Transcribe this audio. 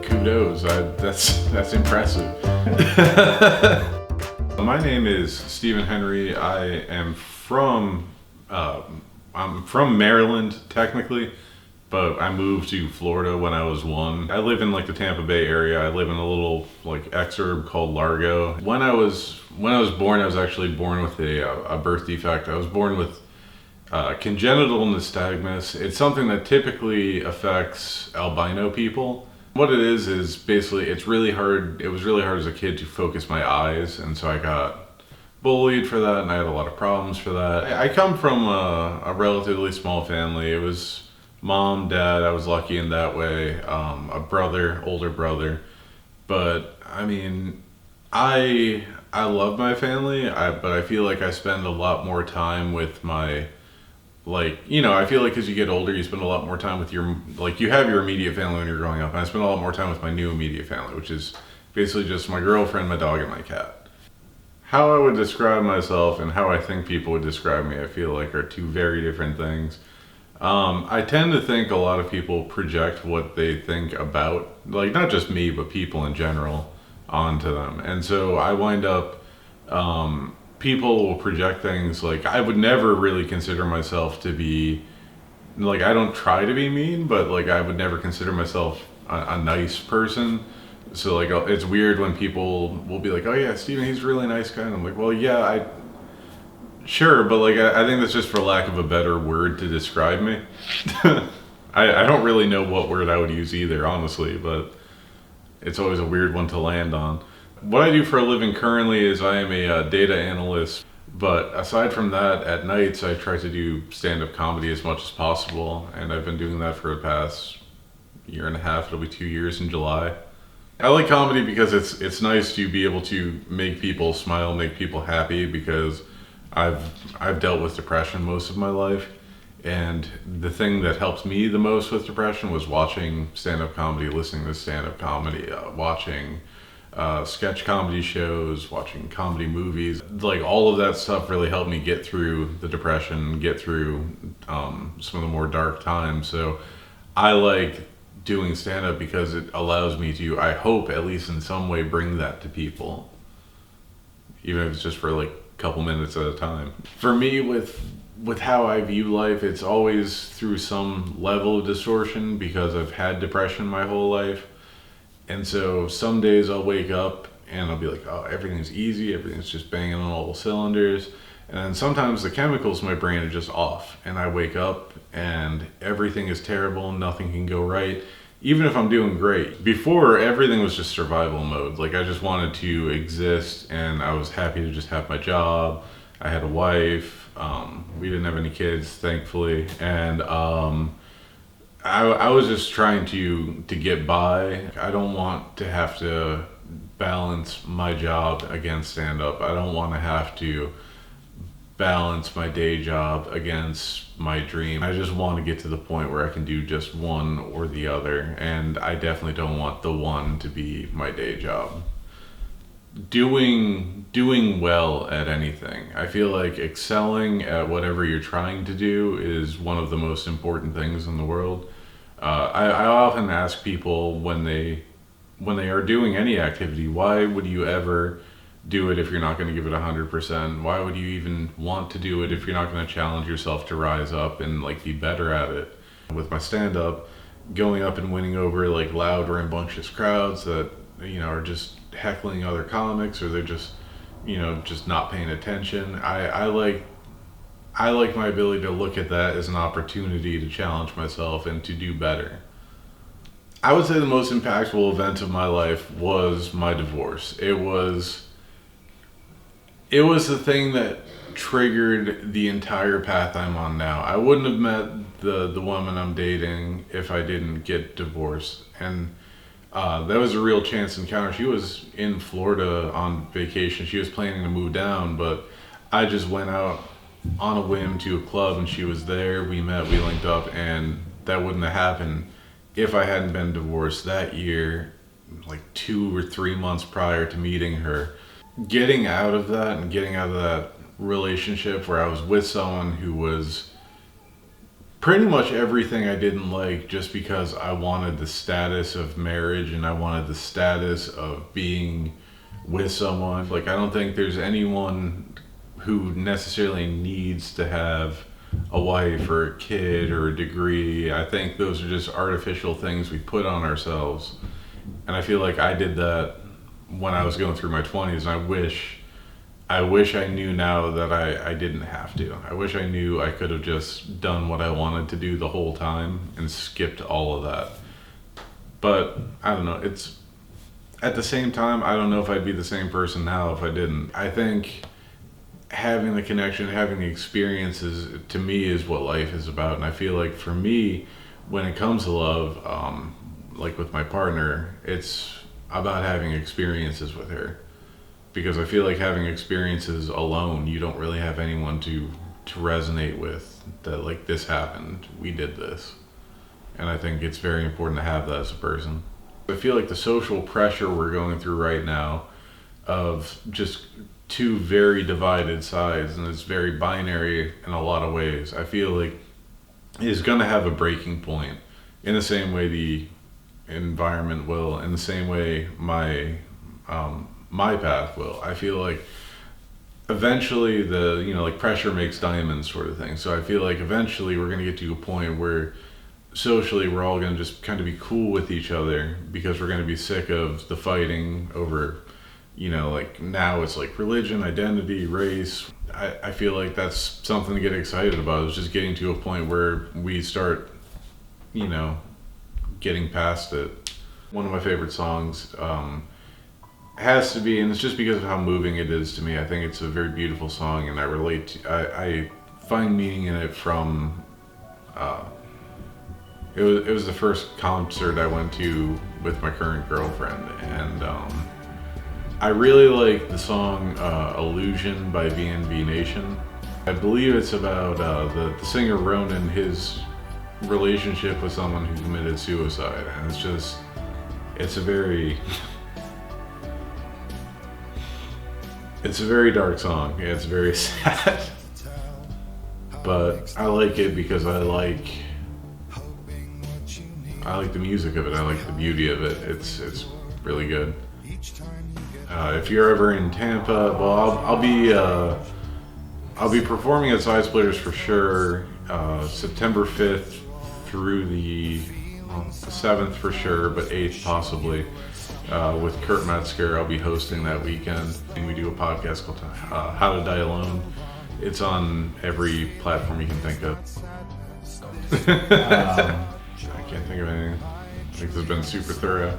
Kudos, that's impressive. My name is Stephen Henry. I'm from Maryland technically, but I moved to Florida when I was 1. I live in like the Tampa Bay area. I live in a little like exurb called Largo. When I was born, I was actually born with a birth defect. I was born with congenital nystagmus. It's something that typically affects albino people. What it is basically it's really hard. It was really hard as a kid to focus my eyes, and so I got bullied for that, and I had a lot of problems for that. I come from a relatively small family. It was mom, dad. I was lucky in that way. A brother, older brother. But I mean, I love my family. But I feel like I spend a lot more time with my, I feel like as you get older, you spend a lot more time with your, you have your immediate family when you're growing up. And I spend a lot more time with my new immediate family, which is basically just my girlfriend, my dog, and my cat. How I would describe myself and how I think people would describe me, I feel like are two very different things. I tend to think a lot of people project what they think about, not just me, but people in general onto them. And so I wind up, people will project things I would never really consider myself to be, I don't try to be mean, but I would never consider myself a nice person. So it's weird when people will be like, oh yeah, Steven, he's a really nice guy. And I'm like, well, yeah, sure, but I think that's just for lack of a better word to describe me. I don't really know what word I would use either, honestly, but it's always a weird one to land on. What I do for a living currently is I am a data analyst, but aside from that, at nights I try to do stand-up comedy as much as possible, and I've been doing that for the past year and a half. It'll be 2 years in July. I like comedy because it's nice to be able to make people smile, make people happy, because I've dealt with depression most of my life, and the thing that helped me the most with depression was watching stand-up comedy, listening to stand-up comedy, watching sketch comedy shows, watching comedy movies. All of that stuff really helped me get through the depression, get through some of the more dark times. So I like doing stand-up because it allows me to, I hope at least in some way, bring that to people, even if it's just for a couple minutes at a time. For me, with how I view life, it's always through some level of distortion because I've had depression my whole life. And so some days I'll wake up and I'll be like, oh, everything's easy, everything's just banging on all cylinders. And then sometimes the chemicals in my brain are just off, and I wake up and everything is terrible, nothing can go right, even if I'm doing great. Before, everything was just survival mode. I just wanted to exist, and I was happy to just have my job. I had a wife. We didn't have any kids, thankfully. And I was just trying to get by. I don't want to have to balance my job against stand-up. I don't want to have to balance my day job against my dream. I just want to get to the point where I can do just one or the other, and I definitely don't want the one to be my day job. Doing well at anything. I feel like excelling at whatever you're trying to do is one of the most important things in the world. I often ask people when they are doing any activity, why would you ever do it if you're not going to give it 100%? Why would you even want to do it if you're not going to challenge yourself to rise up and be better at it? With my stand-up, going up and winning over loud, rambunctious crowds that are just heckling other comics, or they're just just not paying attention. I like my ability to look at that as an opportunity to challenge myself and to do better. I would say the most impactful event of my life was my divorce. It was the thing that triggered the entire path I'm on now. I wouldn't have met the woman I'm dating if I didn't get divorced. And that was a real chance encounter. She was in Florida on vacation. She was planning to move down, but I just went out on a whim to a club and she was there. We met, we linked up, and that wouldn't have happened if I hadn't been divorced that year, 2 or 3 months prior to meeting her. Getting out of that and getting out of that relationship where I was with someone who was Pretty much everything I didn't like just because I wanted the status of marriage and I wanted the status of being with someone. Like, I don't think there's anyone who necessarily needs to have a wife or a kid or a degree. I think those are just artificial things we put on ourselves. And I feel like I did that when I was going through my 20s, and I wish I knew now that I didn't have to. I wish I knew I could have just done what I wanted to do the whole time and skipped all of that. But I don't know, it's at the same time, I don't know if I'd be the same person now if I didn't. I think having the connection, having the experiences, to me is what life is about. And I feel like for me, when it comes to love, like with my partner, it's about having experiences with her. Because I feel like having experiences alone, you don't really have anyone to resonate with, that like, this happened, we did this. And I think it's very important to have that as a person. I feel like the social pressure we're going through right now of just two very divided sides, and it's very binary in a lot of ways, I feel like is going to have a breaking point in the same way the environment will, in the same way my path will. I feel like eventually like pressure makes diamonds sort of thing. So I feel like eventually we're going to get to a point where socially we're all going to just kind of be cool with each other, because we're going to be sick of the fighting over, like now it's like religion, identity, race. I feel like that's something to get excited about, is just getting to a point where we start, getting past it. One of my favorite songs has to be, and it's just because of how moving it is to me. I think it's a very beautiful song, and I find meaning in it from, it was the first concert I went to with my current girlfriend, and I really like the song Illusion by VNV Nation. I believe it's about the singer Ronan, his relationship with someone who committed suicide, and it's a very it's a very dark song. Yeah, it's very sad, but I like it because I like the music of it. I like the beauty of it. It's really good. If you're ever in Tampa, well, I'll be performing at Side Splitters for sure, September 5th through the 7th for sure, but 8th possibly, with Kurt Metzger. I'll be hosting that weekend. And we do a podcast called How to Die Alone. It's on every platform you can think of. I can't think of anything. I think this has been super thorough.